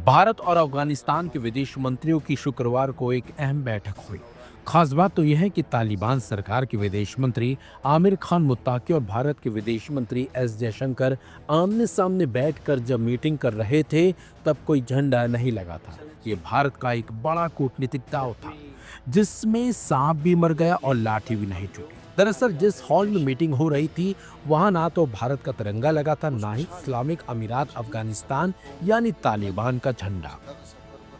भारत और अफगानिस्तान के विदेश मंत्रियों की शुक्रवार को एक अहम बैठक हुई। खास बात तो यह है कि तालिबान सरकार के विदेश मंत्री आमिर खान मुत्ताकी और भारत के विदेश मंत्री एस जयशंकर आमने सामने बैठकर जब मीटिंग कर रहे थे, तब कोई झंडा नहीं लगा था। ये भारत का एक बड़ा कूटनीतिक दांव था, जिसमें सांप भी मर गया और लाठी भी नहीं टूटी। दरअसल जिस हॉल में मीटिंग हो रही थी, वहां ना तो भारत का तिरंगा लगा था, ना ही इस्लामिक अमीरात अफगानिस्तान यानी तालिबान का झंडा।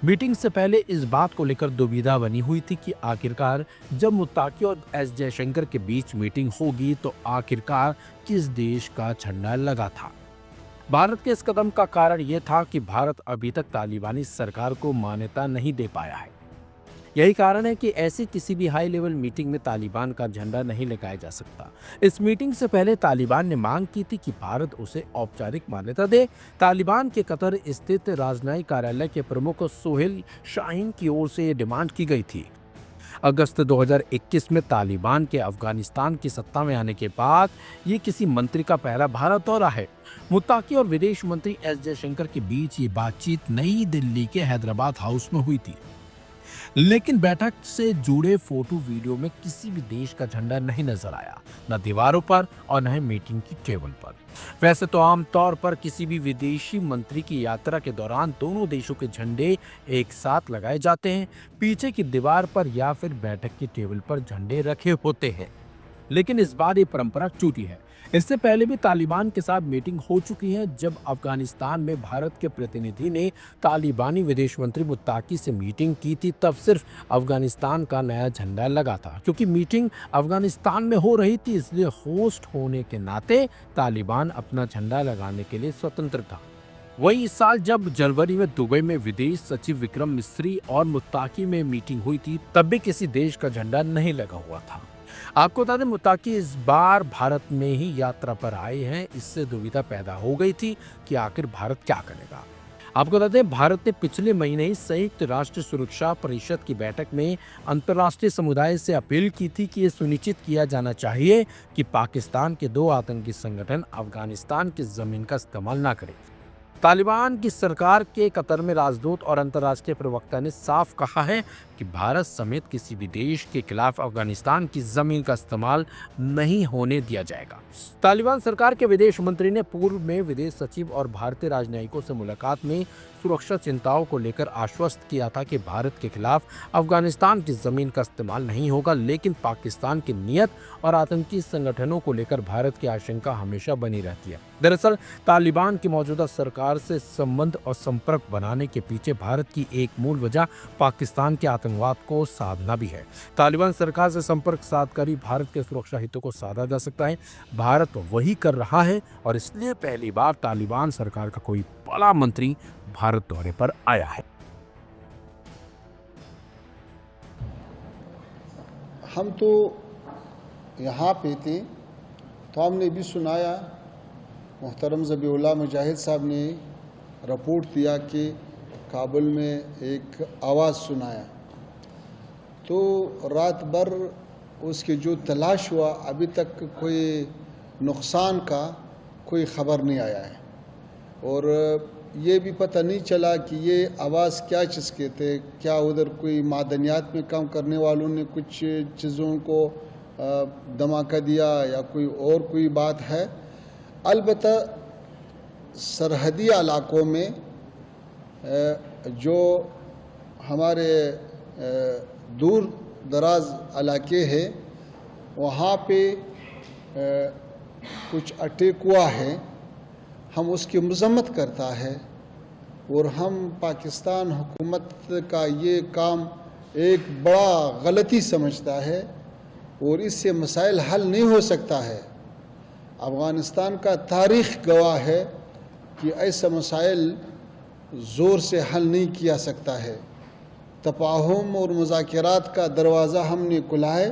मीटिंग से पहले इस बात को लेकर दुविधा बनी हुई थी कि आखिरकार जब मुत्ताकी और एस जयशंकर के बीच मीटिंग होगी तो आखिरकार किस देश का झंडा लगा था। भारत के इस कदम का कारण यह था कि भारत अभी तक तालिबानी सरकार को मान्यता नहीं दे पाया है। यही कारण है कि ऐसी किसी भी हाई लेवल मीटिंग में तालिबान का झंडा नहीं लगाया जा सकता। इस मीटिंग से पहले तालिबान ने मांग की थी कि भारत उसे औपचारिक मान्यता दे। तालिबान के कतर स्थित राजनयिक कार्यालय के प्रमुख सोहेल शाहीन की ओर से ये डिमांड की गई थी। अगस्त 2021 में तालिबान के अफगानिस्तान की सत्ता में आने के बाद ये किसी मंत्री का पहला भारत दौरा है। मुत्ताकी और विदेश मंत्री एस जयशंकर के बीच ये बातचीत नई दिल्ली के हैदराबाद हाउस में हुई थी, लेकिन बैठक से जुड़े फोटो वीडियो में किसी भी देश का झंडा नहीं नजर आया, न दीवारों पर और न ही मीटिंग की टेबल पर। वैसे तो आमतौर पर किसी भी विदेशी मंत्री की यात्रा के दौरान दोनों देशों के झंडे एक साथ लगाए जाते हैं, पीछे की दीवार पर या फिर बैठक की टेबल पर झंडे रखे होते हैं। लेकिन इस बार ये परंपरा टूटी है। इससे पहले भी तालिबान के साथ मीटिंग हो चुकी है। जब अफगानिस्तान में भारत के प्रतिनिधि ने तालिबानी विदेश मंत्री मुत्ताकी से मीटिंग की थी, तब सिर्फ अफगानिस्तान का नया झंडा लगा था। क्योंकि मीटिंग अफगानिस्तान में हो रही थी, इसलिए होस्ट होने के नाते तालिबान अपना झंडा लगाने के लिए स्वतंत्र था। वही इस साल जब जनवरी में दुबई में विदेश सचिव विक्रम मिस्री और मुत्ताकी में मीटिंग हुई थी, तब भी किसी देश का झंडा नहीं लगा हुआ था। आपको बता दें, मुत्ताकी इस बार भारत में ही यात्रा पर आए हैं। इससे दुविधा पैदा हो गई थी कि आखिर भारत क्या करेगा। आपको बता दें, भारत ने पिछले महीने ही संयुक्त राष्ट्र सुरक्षा परिषद की बैठक में अंतर्राष्ट्रीय समुदाय से अपील की थी कि ये सुनिश्चित किया जाना चाहिए कि पाकिस्तान के 2 आतंकी संगठन अफगानिस्तान की जमीन का इस्तेमाल न करें। तालिबान की सरकार के कतर में राजदूत और अंतर्राष्ट्रीय प्रवक्ता ने साफ कहा है कि भारत समेत किसी भी देश के खिलाफ अफगानिस्तान की जमीन का इस्तेमाल नहीं होने दिया जाएगा। तालिबान सरकार के विदेश मंत्री ने पूर्व में विदेश सचिव और भारतीय राजनयिकों से मुलाकात में सुरक्षा चिंताओं को लेकर आश्वस्त किया था कि भारत के खिलाफ अफगानिस्तान की जमीन का इस्तेमाल नहीं होगा, लेकिन पाकिस्तान की नीयत और आतंकी संगठनों को लेकर भारत की आशंका हमेशा बनी रहती है। दरअसल तालिबान की मौजूदा सरकार से संबंध और संपर्क बनाने के पीछे भारत की एक मूल वजह पाकिस्तान के आतंकवाद को साधना भी है। तालिबान सरकार से संपर्क साधकर ही भारत के सुरक्षा हितों को साधा जा सकता है। भारत वही कर रहा है और इसलिए पहली बार तालिबान सरकार का कोई बड़ा मंत्री भारत दौरे पर आया है। हम तो यहाँ पे थे तो हमने भी सुनाया, मोहतरम ज़बीउल्लाह मुजाहिद साहब ने रिपोर्ट दिया कि काबुल में एक आवाज़ सुनाया, तो रात भर उसकी जो तलाश हुआ, अभी तक कोई नुकसान का कोई ख़बर नहीं आया है। और ये भी पता नहीं चला कि ये आवाज़ क्या चीज़ के थे, क्या उधर कोई मादनियात में काम करने वालों ने कुछ चीज़ों को धमाका दिया या कोई बात है। अलबत्ता सरहदी इलाकों में जो हमारे दूर दराज इलाके हैं, वहाँ पे कुछ अटैक हुआ है। हम उसकी मज़म्मत करता है और हम पाकिस्तान हुकूमत का ये काम एक बड़ा गलती समझता है और इससे मसाइल हल नहीं हो सकता है। अफ़गानिस्तान का तारीख़ गवाह है कि ऐसा मसाइल ज़ोर से हल नहीं किया सकता है। तफाहुम और मुज़ाकरात का दरवाज़ा हमने खुला है,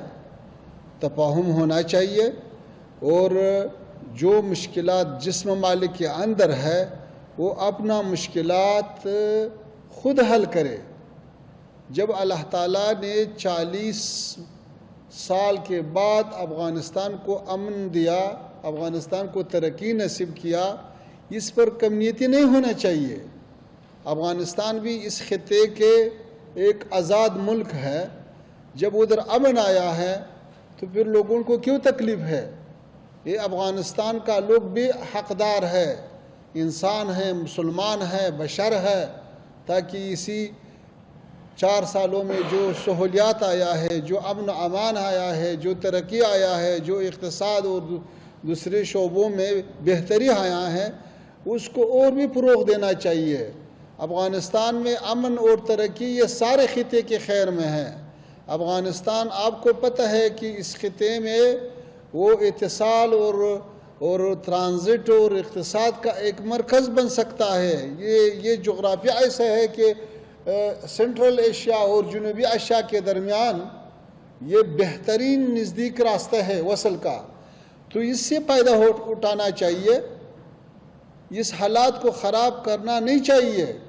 तफाहुम होना चाहिए और जो मुश्किलात जिस ममालिक के अंदर है वो अपना मुश्किलात खुद हल करे। जब अल्लाह ताला ने 40 साल के बाद अफ़गानिस्तान को अमन दिया, अफ़गानिस्तान को तरक्की नसीब किया, इस पर कमनीति नहीं होना चाहिए। अफ़गानिस्तान भी इस खित्ते के एक आज़ाद मुल्क है। जब उधर अमन आया है तो फिर लोगों को क्यों तकलीफ़ है? ये अफ़गानिस्तान का लोग भी हकदार है, इंसान है, मुसलमान है, बशर है, ताकि इसी 4 सालों में जो सहूलियात आया है, जो अमन अमान आया है, जो तरक्की आया है, जो इक़्तिसाद और दूसरे शोबों में बेहतरी आया है, उसको और भी फ़रोग़ देना चाहिए। अफ़गानिस्तान में अमन और तरक्की ये सारे खित्ते के खैर में है। अफ़गानिस्तान, आपको पता है कि इस खित्ते में वो इत्तिसाल और ट्रांजिट और इक़्तिसाद का एक मरकज़ बन सकता है। ये जोग्राफिया ऐसा है कि सेंट्रल एशिया और जनूबी एशिया के दरमियान ये बेहतरीन नज़दीक रास्ता है वसल का, तो इससे फ़ायदा उठाना चाहिए। इस हालात को ख़राब करना नहीं चाहिए।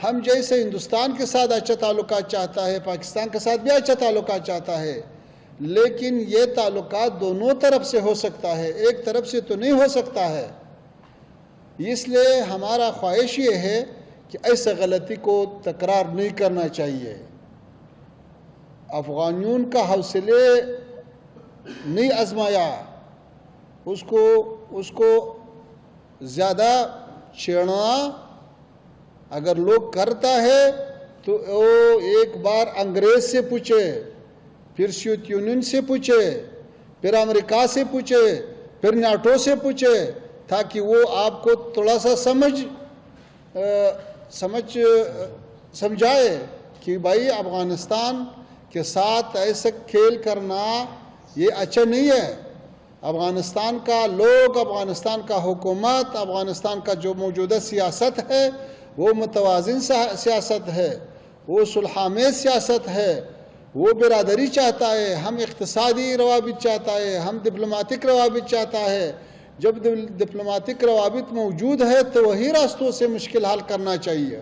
हम जैसे हिंदुस्तान के साथ अच्छा ताल्लुकात चाहता है, पाकिस्तान के साथ भी अच्छा ताल्लुकात चाहता है, लेकिन ये ताल्लुकात दोनों तरफ से हो सकता है, एक तरफ से तो नहीं हो सकता है। इसलिए हमारा ख्वाहिश ये है कि ऐसे गलती को तकरार नहीं करना चाहिए। अफ़गानियों का हौसले नहीं आजमाया, उसको ज़्यादा छेड़ना अगर लोग करता है तो वो एक बार अंग्रेज़ से पूछे, फिर सोवियत यूनियन से पूछे, फिर अमेरिका से पूछे, फिर नाटो से पूछे, ताकि वो आपको थोड़ा सा समझाए कि भाई अफ़गानिस्तान के साथ ऐसा खेल करना ये अच्छा नहीं है। अफ़गानिस्तान का लोग, अफ़गानिस्तान का हुकूमत, अफ़गानिस्तान का जो मौजूदा सियासत है वो मुतवाज़िन सियासत है, वो सुलहामेज़ सियासत है, वो बिरादरी चाहता है, हम इक़्तिसादी रवाबित चाहता है, हम डिप्लोमेटिक रवाबित चाहता है। जब डिप्लोमेटिक रवाबित मौजूद है तो वही रास्तों से मुश्किल हल करना चाहिए।